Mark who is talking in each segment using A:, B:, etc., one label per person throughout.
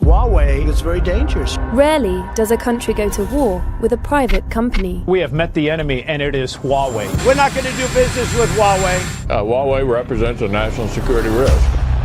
A: Huawei is very dangerous.
B: Rarely does a country go to war with a private company.
C: We have met the enemy, and it is Huawei.
A: We're not going to do business with Huawei.
D: Huawei represents a national security risk.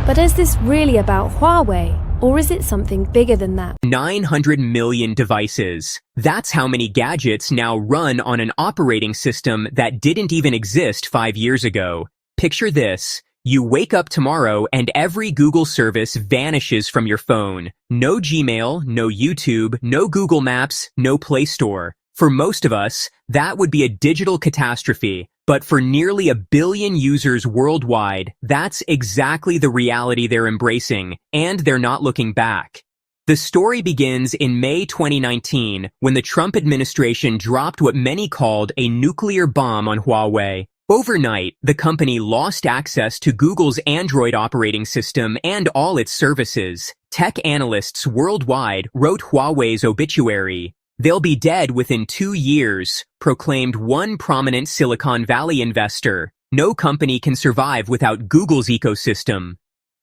B: But is this really about Huawei, or is it something bigger than that?
E: 900 million devices. That's how many gadgets now run on an operating system that didn't even exist 5 years ago. Picture this. You wake up tomorrow and every Google service vanishes from your phone. No Gmail, no YouTube, no Google Maps, no Play Store. For most of us, that would be a digital catastrophe. But for nearly 1 billion users worldwide, that's exactly the reality they're embracing, and they're not looking back. The story begins in May 2019, when the Trump administration dropped what many called a nuclear bomb on Huawei. Overnight, the company lost access to Google's Android operating system and all its services. Tech analysts worldwide wrote Huawei's obituary. They'll be dead within 2 years, proclaimed one prominent Silicon Valley investor. No company can survive without Google's ecosystem,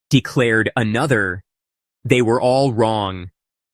E: declared another. They were all wrong.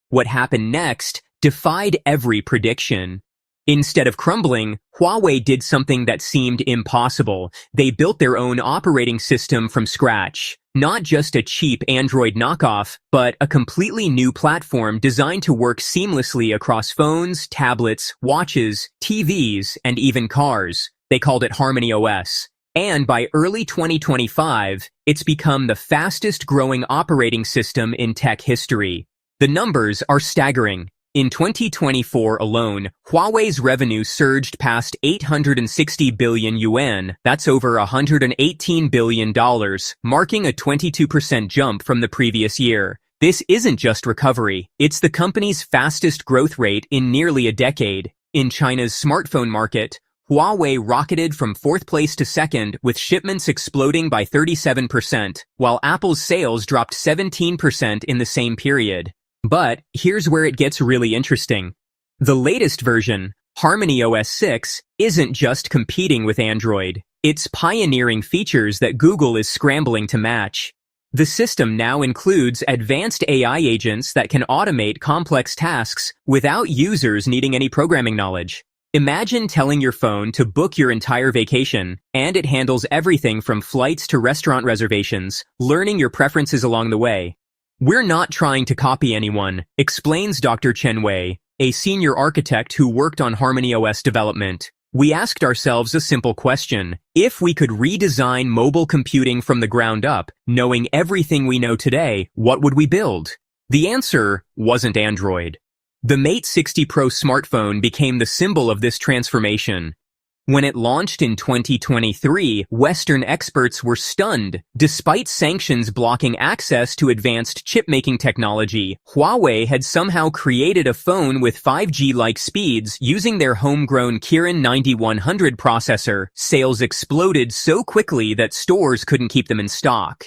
E: What happened next defied every prediction. Instead of crumbling, Huawei did something that seemed impossible. They built their own operating system from scratch. Not just a cheap Android knockoff, but a completely new platform designed to work seamlessly across phones, tablets, watches, TVs, and even cars. They called it HarmonyOS. And by early 2025, it's become the fastest growing operating system in tech history. The numbers are staggering. In 2024 alone, Huawei's revenue surged past 860 billion yuan, that's over $118 billion, marking a 22% jump from the previous year. This isn't just recovery, it's the company's fastest growth rate in nearly a decade. In China's smartphone market, Huawei rocketed from 4th place to 2nd, with shipments exploding by 37%, while Apple's sales dropped 17% in the same period. But here's where it gets really interesting. The latest version, HarmonyOS 6, isn't just competing with Android. It's pioneering features that Google is scrambling to match. The system now includes advanced AI agents that can automate complex tasks without users needing any programming knowledge. Imagine telling your phone to book your entire vacation, and it handles everything from flights to restaurant reservations, learning your preferences along the way. We're not trying to copy anyone, explains Dr. Chen Wei, a senior architect who worked on HarmonyOS development. We asked ourselves a simple question. If we could redesign mobile computing from the ground up, knowing everything we know today, what would we build? The answer wasn't Android. The Mate 60 Pro smartphone became the symbol of this transformation. When it launched in 2023, Western experts were stunned. Despite sanctions blocking access to advanced chip-making technology, Huawei had somehow created a phone with 5G-like speeds using their homegrown Kirin 9100 processor. Sales exploded so quickly that stores couldn't keep them in stock.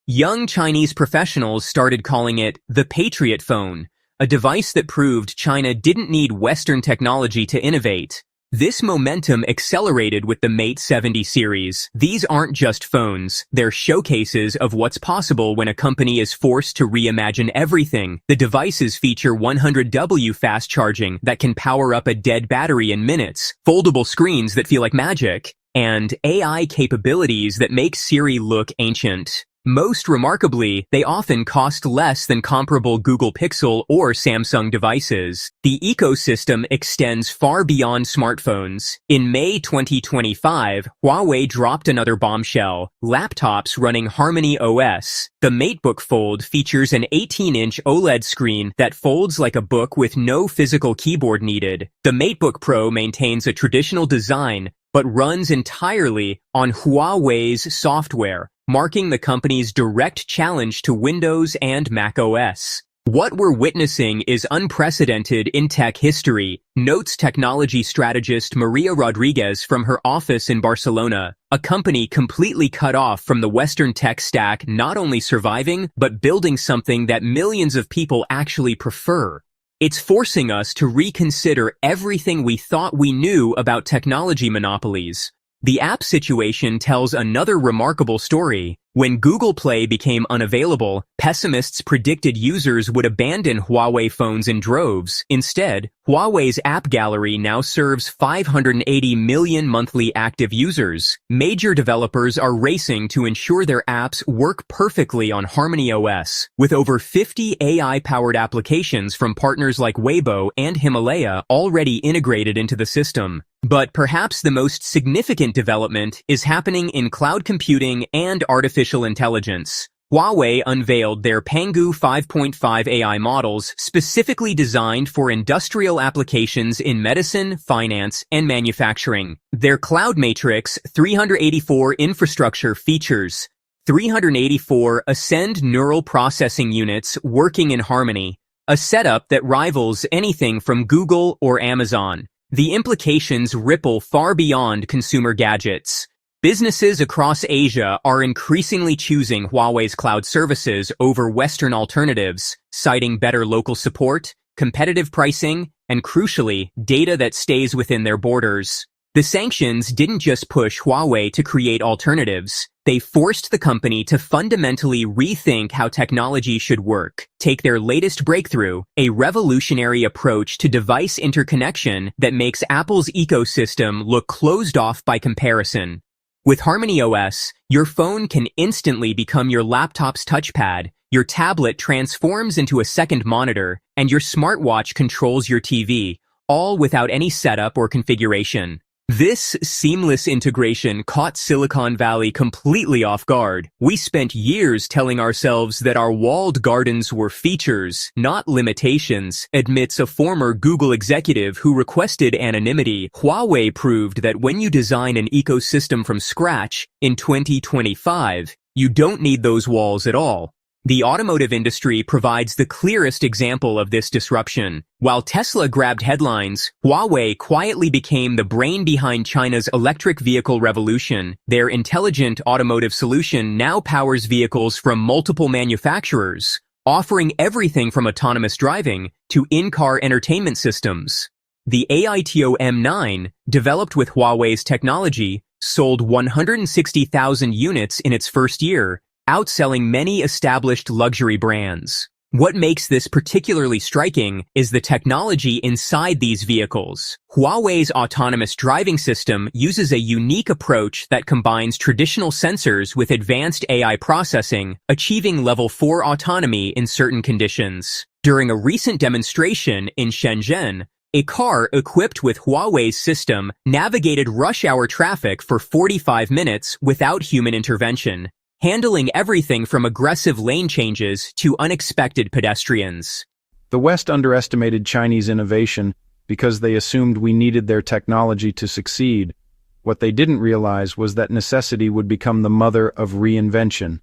E: Young Chinese professionals started calling it the Patriot phone, a device that proved China didn't need Western technology to innovate. This momentum accelerated with the Mate 70 series. These aren't just phones, they're showcases of what's possible when a company is forced to reimagine everything. The devices feature 100W fast charging that can power up a dead battery in minutes, foldable screens that feel like magic, and AI capabilities that make Siri look ancient. Most remarkably, they often cost less than comparable Google Pixel or Samsung devices. The ecosystem extends far beyond smartphones. In May 2025, Huawei dropped another bombshell: laptops running HarmonyOS. The MateBook Fold features an 18-inch OLED screen that folds like a book with no physical keyboard needed. The MateBook Pro maintains a traditional design, but runs entirely on Huawei's software, marking the company's direct challenge to Windows and macOS. What we're witnessing is unprecedented in tech history, notes technology strategist Maria Rodriguez from her office in Barcelona. A company completely cut off from the Western tech stack, not only surviving, but building something that millions of people actually prefer. It's forcing us to reconsider everything we thought we knew about technology monopolies. The app situation tells another remarkable story. When Google Play became unavailable, pessimists predicted users would abandon Huawei phones in droves. Instead, Huawei's app gallery now serves 580 million monthly active users. Major developers are racing to ensure their apps work perfectly on HarmonyOS, with over 50 AI-powered applications from partners like Weibo and Himalaya already integrated into the system. But perhaps the most significant development is happening in cloud computing and artificial intelligence. Huawei unveiled their Pangu 5.5 AI models specifically designed for industrial applications in medicine, finance, and manufacturing. Their Cloud Matrix 384 infrastructure features 384 Ascend neural processing units working in Harmony, a setup that rivals anything from Google or Amazon. The implications ripple far beyond consumer gadgets. Businesses across Asia are increasingly choosing Huawei's cloud services over Western alternatives, citing better local support, competitive pricing, and crucially, data that stays within their borders. The sanctions didn't just push Huawei to create alternatives. They forced the company to fundamentally rethink how technology should work. Take their latest breakthrough, a revolutionary approach to device interconnection that makes Apple's ecosystem look closed off by comparison. With HarmonyOS, your phone can instantly become your laptop's touchpad, your tablet transforms into a second monitor, and your smartwatch controls your TV, all without any setup or configuration. This seamless integration caught Silicon Valley completely off guard. We spent years telling ourselves that our walled gardens were features, not limitations, admits a former Google executive who requested anonymity. Huawei proved that when you design an ecosystem from scratch, in 2025, you don't need those walls at all. The automotive industry provides the clearest example of this disruption. While Tesla grabbed headlines, Huawei quietly became the brain behind China's electric vehicle revolution. Their intelligent automotive solution now powers vehicles from multiple manufacturers, offering everything from autonomous driving to in-car entertainment systems. The AITO M9, developed with Huawei's technology, sold 160,000 units in its first year, outselling many established luxury brands. What makes this particularly striking is the technology inside these vehicles. Huawei's autonomous driving system uses a unique approach that combines traditional sensors with advanced AI processing, achieving level 4 autonomy in certain conditions. During a recent demonstration in Shenzhen, a car equipped with Huawei's system navigated rush-hour traffic for 45 minutes without human intervention, handling everything from aggressive lane changes to unexpected pedestrians.
F: The West underestimated Chinese innovation because they assumed we needed their technology to succeed. What they didn't realize was that necessity would become the mother of reinvention.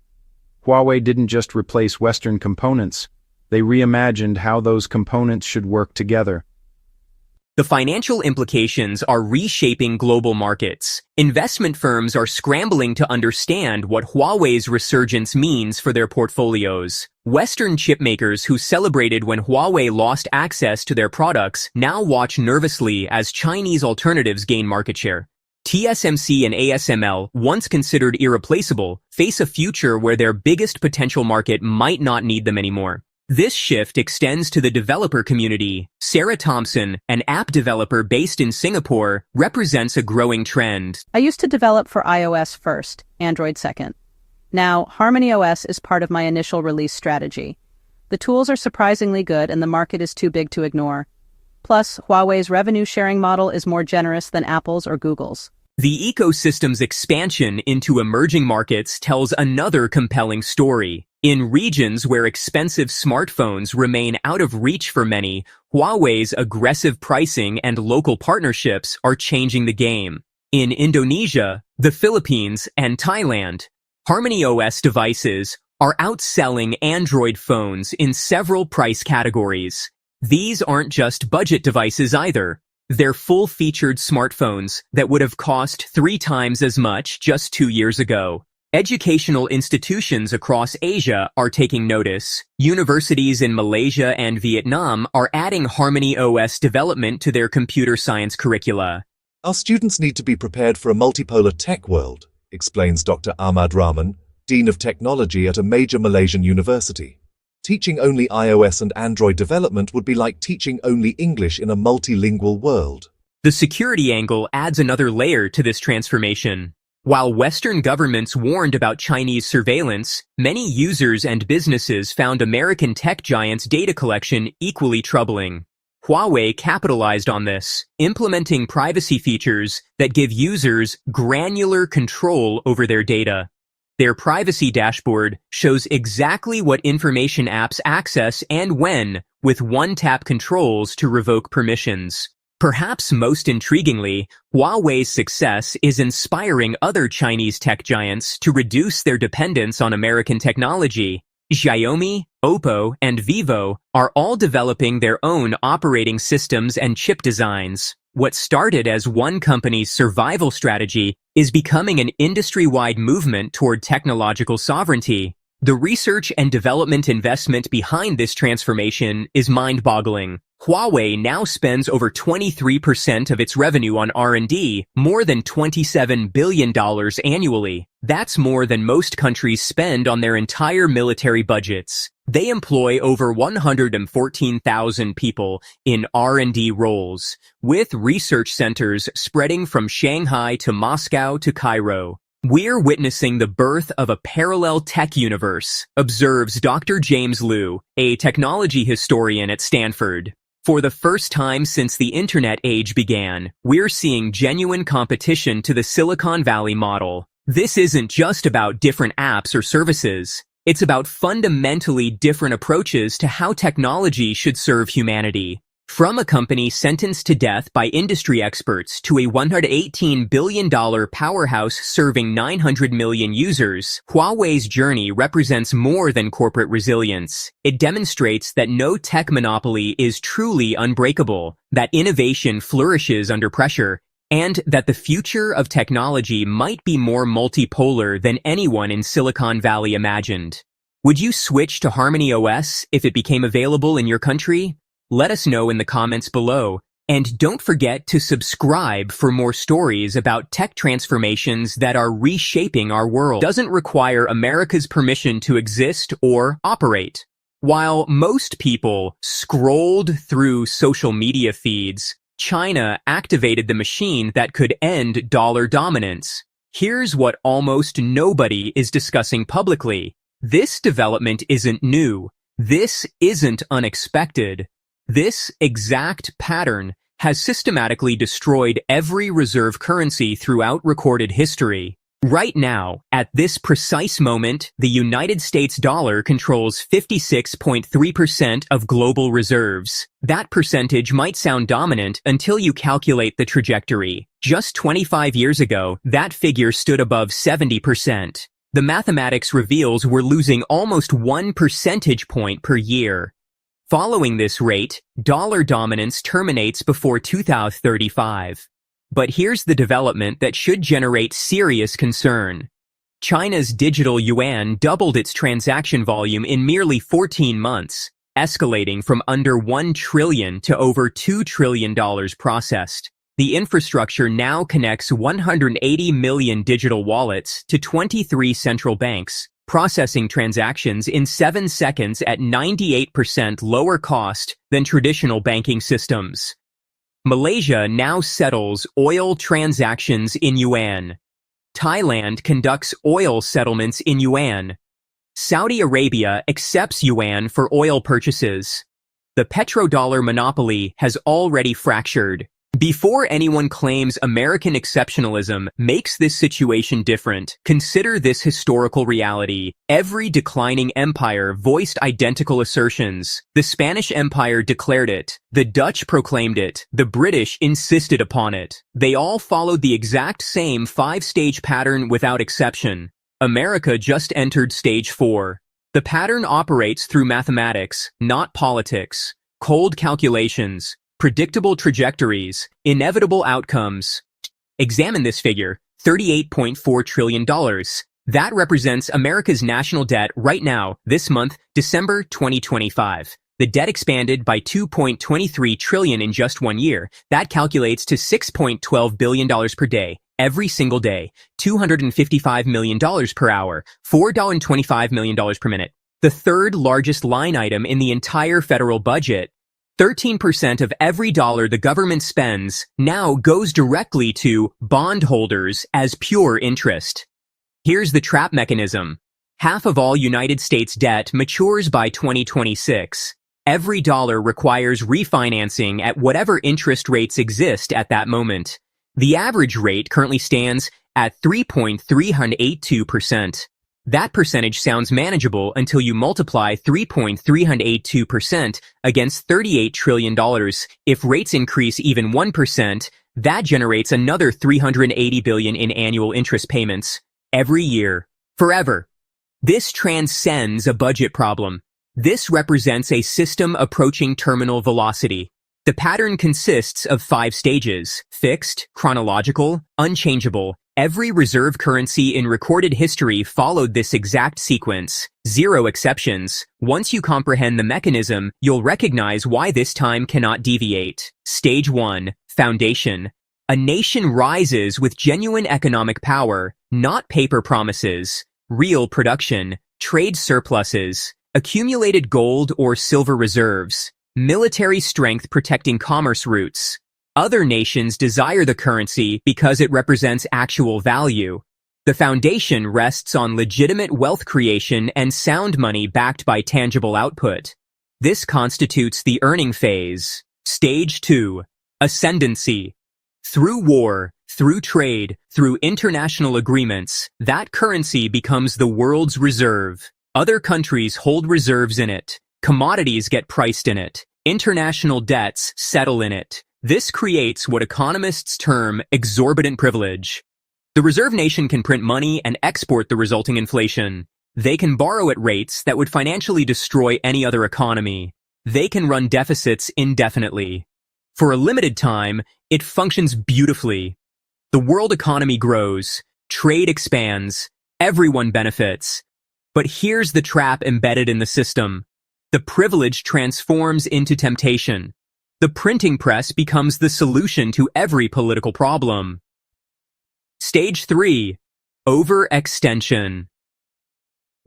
F: Huawei didn't just replace Western components, they reimagined how those components should work together.
E: The financial implications are reshaping global markets. Investment firms are scrambling to understand what Huawei's resurgence means for their portfolios. Western chipmakers who celebrated when Huawei lost access to their products now watch nervously as Chinese alternatives gain market share. TSMC and ASML, once considered irreplaceable, face a future where their biggest potential market might not need them anymore. This shift extends to the developer community. Sarah Thompson, an app developer based in Singapore, represents a growing trend.
G: I used to develop for iOS first, Android second. Now, HarmonyOS is part of my initial release strategy. The tools are surprisingly good and the market is too big to ignore. Plus, Huawei's revenue-sharing model is more generous than Apple's or Google's.
E: The ecosystem's expansion into emerging markets tells another compelling story. In regions where expensive smartphones remain out of reach for many, Huawei's aggressive pricing and local partnerships are changing the game. In Indonesia, the Philippines, and Thailand, HarmonyOS devices are outselling Android phones in several price categories. These aren't just budget devices either. They're full-featured smartphones that would have cost 3 times as much just 2 years ago. Educational institutions across Asia are taking notice. Universities in Malaysia and Vietnam are adding HarmonyOS development to their computer science curricula.
H: Our students need to be prepared for a multipolar tech world, explains Dr. Ahmad Rahman, Dean of Technology at a major Malaysian university. Teaching only iOS and Android development would be like teaching only English in a multilingual world.
E: The security angle adds another layer to this transformation. While Western governments warned about Chinese surveillance, many users and businesses found American tech giants' data collection equally troubling. Huawei capitalized on this, implementing privacy features that give users granular control over their data. Their privacy dashboard shows exactly what information apps access and when, with one-tap controls to revoke permissions. Perhaps most intriguingly, Huawei's success is inspiring other Chinese tech giants to reduce their dependence on American technology. Xiaomi, Oppo, and Vivo are all developing their own operating systems and chip designs. What started as one company's survival strategy is becoming an industry-wide movement toward technological sovereignty. The research and development investment behind this transformation is mind-boggling. Huawei now spends over 23% of its revenue on R&D, more than $27 billion annually. That's more than most countries spend on their entire military budgets. They employ over 114,000 people in R&D roles, with research centers spreading from Shanghai to Moscow to Cairo. We're witnessing the birth of a parallel tech universe, observes Dr. James Liu, a technology historian at Stanford. For the first time since the internet age began, we're seeing genuine competition to the Silicon Valley model. This isn't just about different apps or services. It's about fundamentally different approaches to how technology should serve humanity. From a company sentenced to death by industry experts to a $118 billion powerhouse serving 900 million users, Huawei's journey represents more than corporate resilience. It demonstrates that no tech monopoly is truly unbreakable, that innovation flourishes under pressure, and that the future of technology might be more multipolar than anyone in Silicon Valley imagined. Would you switch to HarmonyOS if it became available in your country? Let us know in the comments below, and don't forget to subscribe for more stories about tech transformations that are reshaping our world. Doesn't require America's permission to exist or operate. While most people scrolled through social media feeds, China activated the machine that could end dollar dominance. Here's what almost nobody is discussing publicly. This development isn't new. This isn't unexpected. This exact pattern has systematically destroyed every reserve currency throughout recorded history. Right now, at this precise moment, the United States dollar controls 56.3% of global reserves. That percentage might sound dominant until you calculate the trajectory. Just 25 years ago, that figure stood above 70%. The mathematics reveals we're losing almost 1 percentage point per year. Following this rate, dollar dominance terminates before 2035. But here's the development that should generate serious concern. China's digital yuan doubled its transaction volume in merely 14 months, escalating from under $1 trillion to over $2 trillion processed. The infrastructure now connects 180 million digital wallets to 23 central banks, processing transactions in 7 seconds at 98% lower cost than traditional banking systems. Malaysia now settles oil transactions in yuan. Thailand conducts oil settlements in yuan. Saudi Arabia accepts yuan for oil purchases. The petrodollar monopoly has already fractured. Before anyone claims American exceptionalism makes this situation different, consider this historical reality. Every declining empire voiced identical assertions. The Spanish Empire declared it. The Dutch proclaimed it. The British insisted upon it. They all followed the exact same 5-stage pattern without exception. America just entered stage 4. The pattern operates through mathematics, not politics. Cold calculations, predictable trajectories, inevitable outcomes. Examine this figure, $38.4 trillion. That represents America's national debt right now, this month, December 2025. The debt expanded by 2.23 trillion in just 1 year. That calculates to $6.12 billion per day, every single day, $255 million per hour, $4.25 million per minute. The third largest line item in the entire federal budget. 13% of every dollar the government spends now goes directly to bondholders as pure interest. Here's the trap mechanism. Half of all United States debt matures by 2026. Every dollar requires refinancing at whatever interest rates exist at that moment. The average rate currently stands at 3.382%. That percentage sounds manageable until you multiply 3.382% against $38 trillion. If rates increase even 1%, that generates another $380 billion in annual interest payments every year, forever. This transcends a budget problem. This represents a system approaching terminal velocity. The pattern consists of 5 stages: fixed, chronological, unchangeable. Every reserve currency in recorded history followed this exact sequence. 0 exceptions. Once you comprehend the mechanism, you'll recognize why this time cannot deviate. Stage 1. Foundation. A nation rises with genuine economic power, not paper promises, real production, trade surpluses, accumulated gold or silver reserves, military strength protecting commerce routes. Other nations desire the currency because it represents actual value. The foundation rests on legitimate wealth creation and sound money backed by tangible output. This constitutes the earning phase. Stage 2. Ascendancy. Through war, through trade, through international agreements, that currency becomes the world's reserve. Other countries hold reserves in it. Commodities get priced in it. International debts settle in it. This creates what economists term exorbitant privilege. The reserve nation can print money and export the resulting inflation. They can borrow at rates that would financially destroy any other economy. They can run deficits indefinitely. For a limited time, it functions beautifully. The world economy grows, trade expands, everyone benefits. But here's the trap embedded in the system. The privilege transforms into temptation. The printing press becomes the solution to every political problem. Stage 3. Overextension.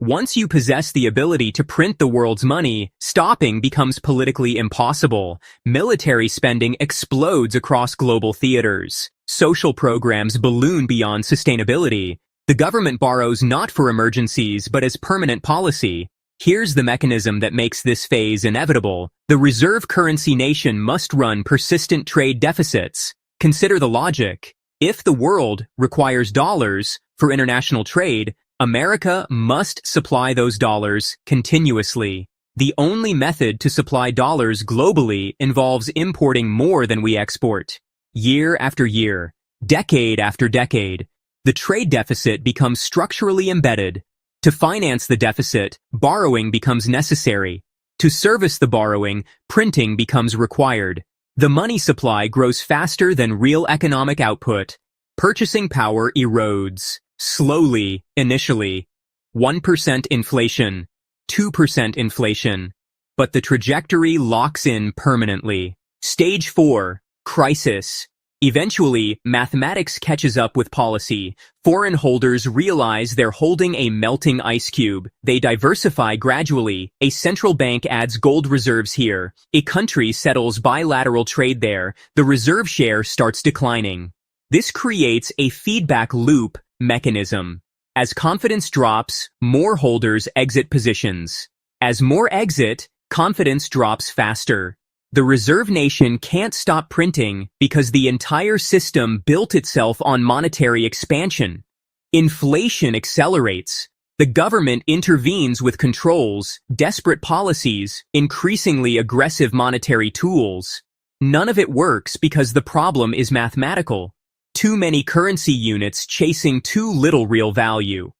E: Once you possess the ability to print the world's money, stopping becomes politically impossible. Military spending explodes across global theaters. Social programs balloon beyond sustainability. The government borrows not for emergencies but as permanent policy. Here's the mechanism that makes this phase inevitable. The reserve currency nation must run persistent trade deficits. Consider the logic. If the world requires dollars for international trade, America must supply those dollars continuously. The only method to supply dollars globally involves importing more than we export. Year after year, decade after decade, the trade deficit becomes structurally embedded. To finance the deficit, borrowing becomes necessary. To service the borrowing, printing becomes required. The money supply grows faster than real economic output. Purchasing power erodes. Slowly, initially. 1% inflation, 2% inflation. But the trajectory locks in permanently. Stage 4. Crisis. Eventually, mathematics catches up with policy. Foreign holders realize they're holding a melting ice cube. They diversify gradually. A central bank adds gold reserves here. A country settles bilateral trade there. The reserve share starts declining. This creates a feedback loop mechanism. As confidence drops, more holders exit positions. As more exit, confidence drops faster. The reserve nation can't stop printing because the entire system built itself on monetary expansion. Inflation accelerates. The government intervenes with controls, desperate policies, increasingly aggressive monetary tools. None of it works because the problem is mathematical. Too many currency units chasing too little real value.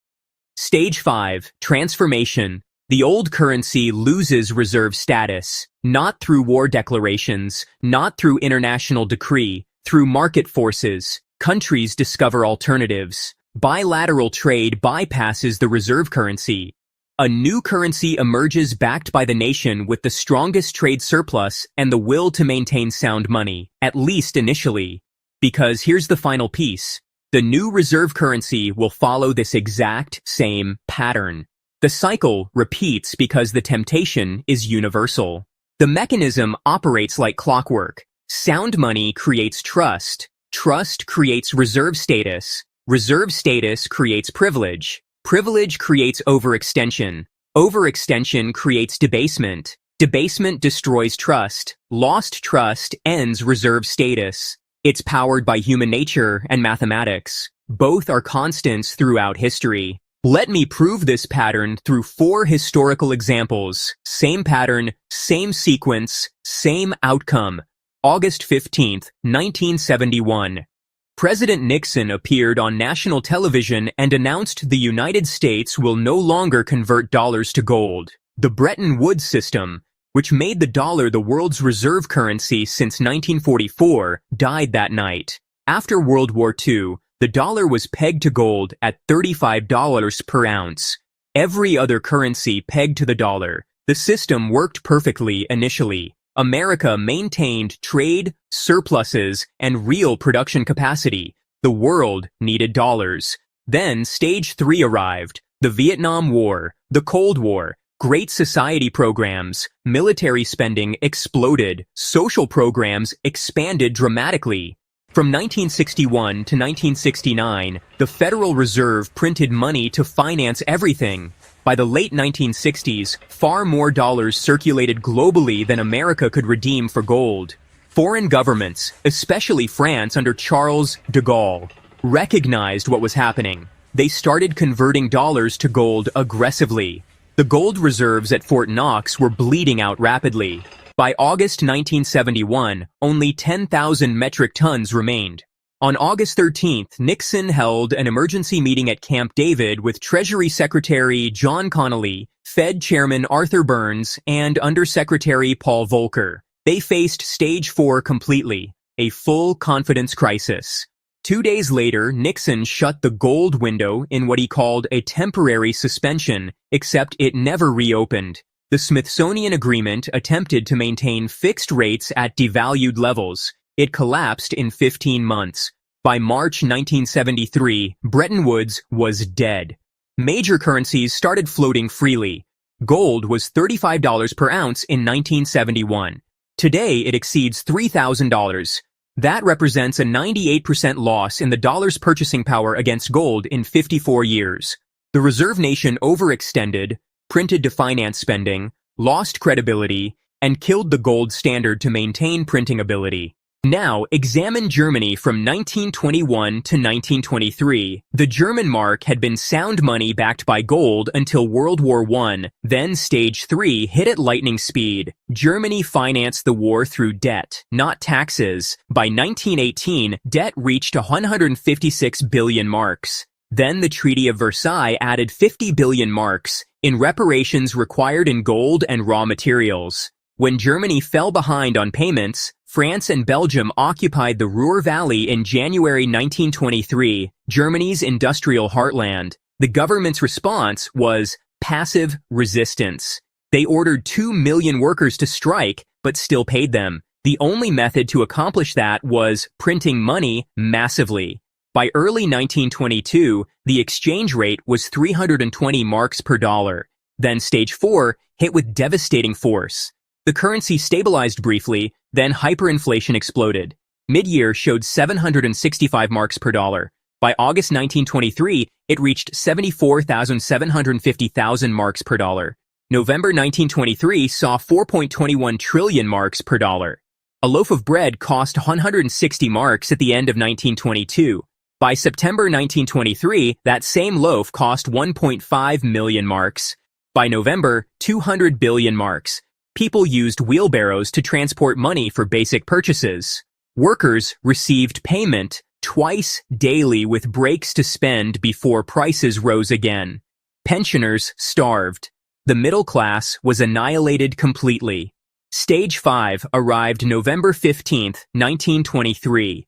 E: Stage 5. Transformation. The old currency loses reserve status, not through war declarations, not through international decree, through market forces. Countries discover alternatives. Bilateral trade bypasses the reserve currency. A new currency emerges backed by the nation with the strongest trade surplus and the will to maintain sound money, at least initially. Because here's the final piece. The new reserve currency will follow this exact same pattern. The cycle repeats because the temptation is universal. The mechanism operates like clockwork. Sound money creates trust. Trust creates reserve status. Reserve status creates privilege. Privilege creates overextension. Overextension creates debasement. Debasement destroys trust. Lost trust ends reserve status. It's powered by human nature and mathematics. Both are constants throughout history. Let me prove this pattern through 4 historical examples. Same pattern, same sequence, same outcome. August 15th, 1971. President Nixon appeared on national television and announced the United States will no longer convert dollars to gold. The Bretton Woods system, which made the dollar the world's reserve currency since 1944, died that night. After World War II, the dollar was pegged to gold at $35 per ounce. Every other currency pegged to the dollar. The system worked perfectly initially. America maintained trade, surpluses, and real production capacity. The world needed dollars. Then Stage 3 arrived. The Vietnam War, the Cold War, Great Society programs, military spending exploded, social programs expanded dramatically. From 1961 to 1969, the Federal Reserve printed money to finance everything. By the late 1960s, far more dollars circulated globally than America could redeem for gold. Foreign governments, especially France under Charles de Gaulle, recognized what was happening. They started converting dollars to gold aggressively. The gold reserves at Fort Knox were bleeding out rapidly. By August 1971, only 10,000 metric tons remained. On August 13th, Nixon held an emergency meeting at Camp David with Treasury Secretary John Connally, Fed Chairman Arthur Burns, and Undersecretary Paul Volcker. They faced Stage 4 completely, a full confidence crisis. 2 days later, Nixon shut the gold window in what he called a temporary suspension, except it never reopened. The Smithsonian Agreement attempted to maintain fixed rates at devalued levels. It collapsed in 15 months. By March 1973, Bretton Woods was dead. Major currencies started floating freely. Gold was $35 per ounce in 1971. Today, it exceeds $3,000. That represents a 98% loss in the dollar's purchasing power against gold in 54 years. The reserve nation overextended, printed to finance spending, lost credibility, and killed the gold standard to maintain printing ability. Now, examine Germany from 1921 to 1923. The German mark had been sound money backed by gold until World War I, then Stage 3 hit at lightning speed. Germany financed the war through debt, not taxes. By 1918, debt reached 156 billion marks. Then the Treaty of Versailles added 50 billion marks in reparations required in gold and raw materials. When Germany fell behind on payments, France and Belgium occupied the Ruhr Valley in January 1923, Germany's industrial heartland. The government's response was passive resistance. They ordered 2 million workers to strike, but still paid them. The only method to accomplish that was printing money massively. By early 1922, the exchange rate was 320 marks per dollar. Then Stage 4 hit with devastating force. The currency stabilized briefly, then hyperinflation exploded. Mid-year showed 765 marks per dollar. By August 1923, it reached 74,750,000 marks per dollar. November 1923 saw 4.21 trillion marks per dollar. A loaf of bread cost 160 marks at the end of 1922. By September 1923, that same loaf cost 1.5 million marks. By November, 200 billion marks. People used wheelbarrows to transport money for basic purchases. Workers received payment twice daily with breaks to spend before prices rose again. Pensioners starved. The middle class was annihilated completely. Stage 5 arrived November 15, 1923.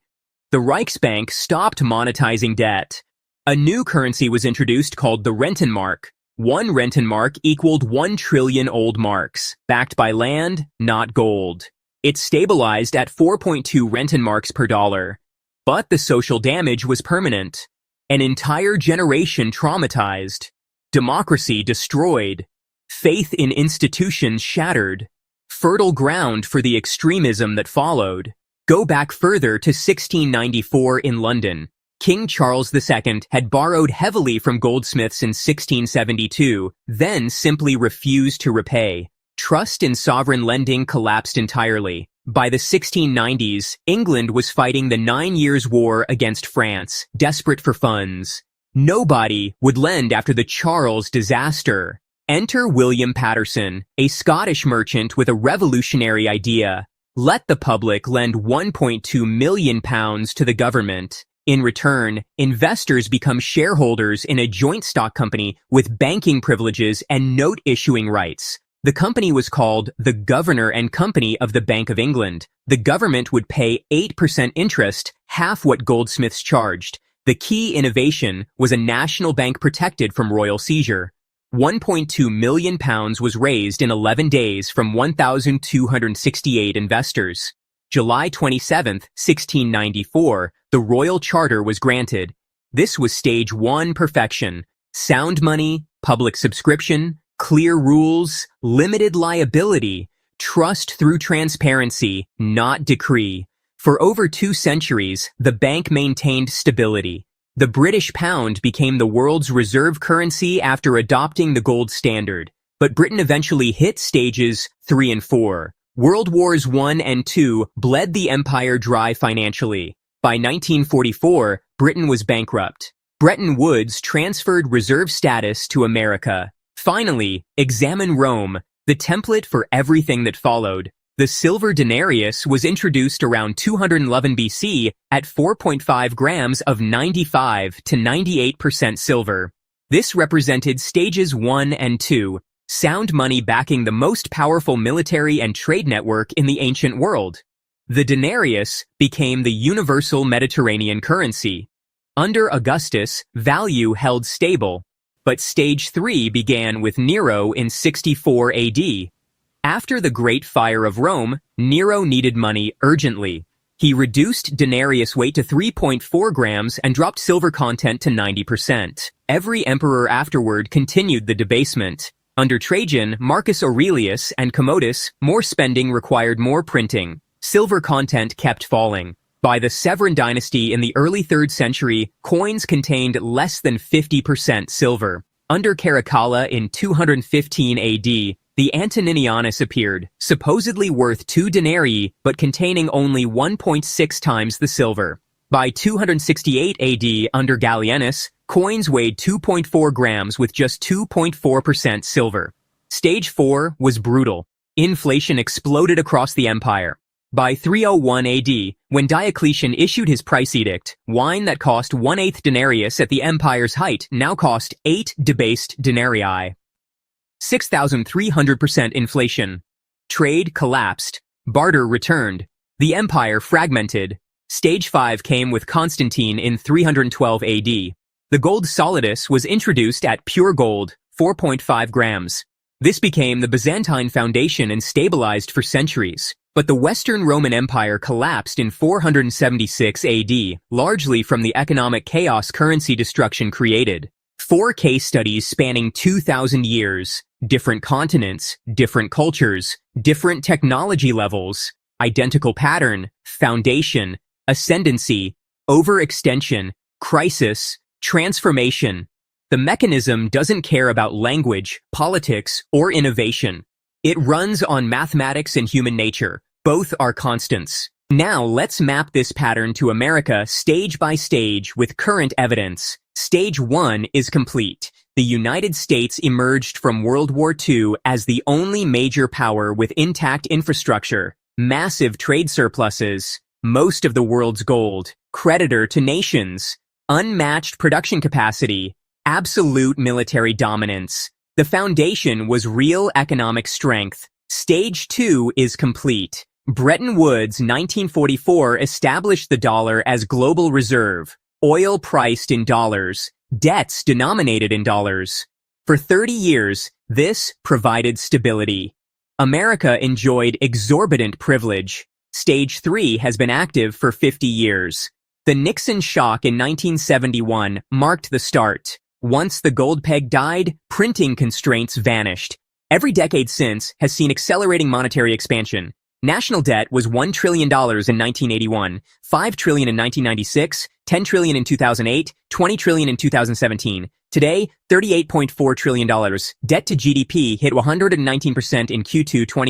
E: The Reichsbank stopped monetizing debt. A new currency was introduced called the Rentenmark. One Rentenmark equaled 1 trillion old marks, backed by land, not gold. It stabilized at 4.2 Rentenmarks per dollar. But the social damage was permanent. An entire generation traumatized. Democracy destroyed. Faith in institutions shattered. Fertile ground for the extremism that followed. Go back further to 1694 in London. King Charles II had borrowed heavily from goldsmiths in 1672, then simply refused to repay. Trust in sovereign lending collapsed entirely. By the 1690s, England was fighting the 9 Years' War against France, desperate for funds. Nobody would lend after the Charles disaster. Enter William Patterson, a Scottish merchant with a revolutionary idea. Let the public lend £1.2 million to the government. In return, investors become shareholders in a joint stock company with banking privileges and note-issuing rights. The company was called the Governor and Company of the Bank of England. The government would pay 8% interest, half what goldsmiths charged. The key innovation was a national bank protected from royal seizure. £1.2 million was raised in 11 days from 1,268 investors. July 27, 1694, the royal charter was granted. This was stage 1 perfection. Sound money, public subscription, clear rules, limited liability, trust through transparency, not decree. For over 2 centuries, the bank maintained stability. The British pound became the world's reserve currency after adopting the gold standard. But Britain eventually hit stages 3 and 4. World Wars I and II bled the empire dry financially. By 1944, Britain was bankrupt. Bretton Woods transferred reserve status to America. Finally, examine Rome, the template for everything that followed. The silver denarius was introduced around 211 BC at 4.5 grams of 95 to 98% silver. This represented stages 1 and 2, sound money backing the most powerful military and trade network in the ancient world. The denarius became the universal Mediterranean currency. Under Augustus, value held stable. But stage 3 began with Nero in 64 AD. After the Great Fire of Rome, Nero needed money urgently. He reduced denarius weight to 3.4 grams and dropped silver content to 90%. Every emperor afterward continued the debasement. Under Trajan, Marcus Aurelius, and Commodus, more spending required more printing. Silver content kept falling. By the Severan dynasty in the early 3rd century, coins contained less than 50% silver. Under Caracalla in 215 AD, the Antoninianus appeared, supposedly worth 2 denarii, but containing only 1.6 times the silver. By 268 AD, under Gallienus, coins weighed 2.4 grams with just 2.4% silver. Stage 4 was brutal. Inflation exploded across the empire. By 301 AD, when Diocletian issued his price edict, wine that cost 1/8 denarius at the empire's height now cost 8 debased denarii. 6,300% inflation. Trade collapsed. Barter returned. The empire fragmented. Stage 5 came with Constantine in 312 AD. The gold solidus was introduced at pure gold, 4.5 grams. This became the Byzantine foundation and stabilized for centuries. But the Western Roman Empire collapsed in 476 AD, largely from the economic chaos currency destruction created. 4 case studies spanning 2,000 years, different continents, different cultures, different technology levels, identical pattern, foundation, ascendancy, overextension, crisis, transformation. The mechanism doesn't care about language, politics, or innovation. It runs on mathematics and human nature. Both are constants. Now let's map this pattern to America stage by stage with current evidence. Stage 1 is complete. The United States emerged from World War II as the only major power with intact infrastructure, massive trade surpluses, most of the world's gold, creditor to nations, unmatched production capacity, absolute military dominance. The foundation was real economic strength. Stage 2 is complete. Bretton Woods 1944 established the dollar as global reserve, oil priced in dollars, debts denominated in dollars. For 30 years, this provided stability. America enjoyed exorbitant privilege. Stage 3 has been active for 50 years. The Nixon shock in 1971 marked the start. Once the gold peg died, printing constraints vanished. Every decade since has seen accelerating monetary expansion. National debt was $1 trillion in 1981, $5 trillion in 1996, $10 trillion in 2008, $20 trillion in 2017. Today, $38.4 trillion. Debt to GDP hit 119% in Q2 2020.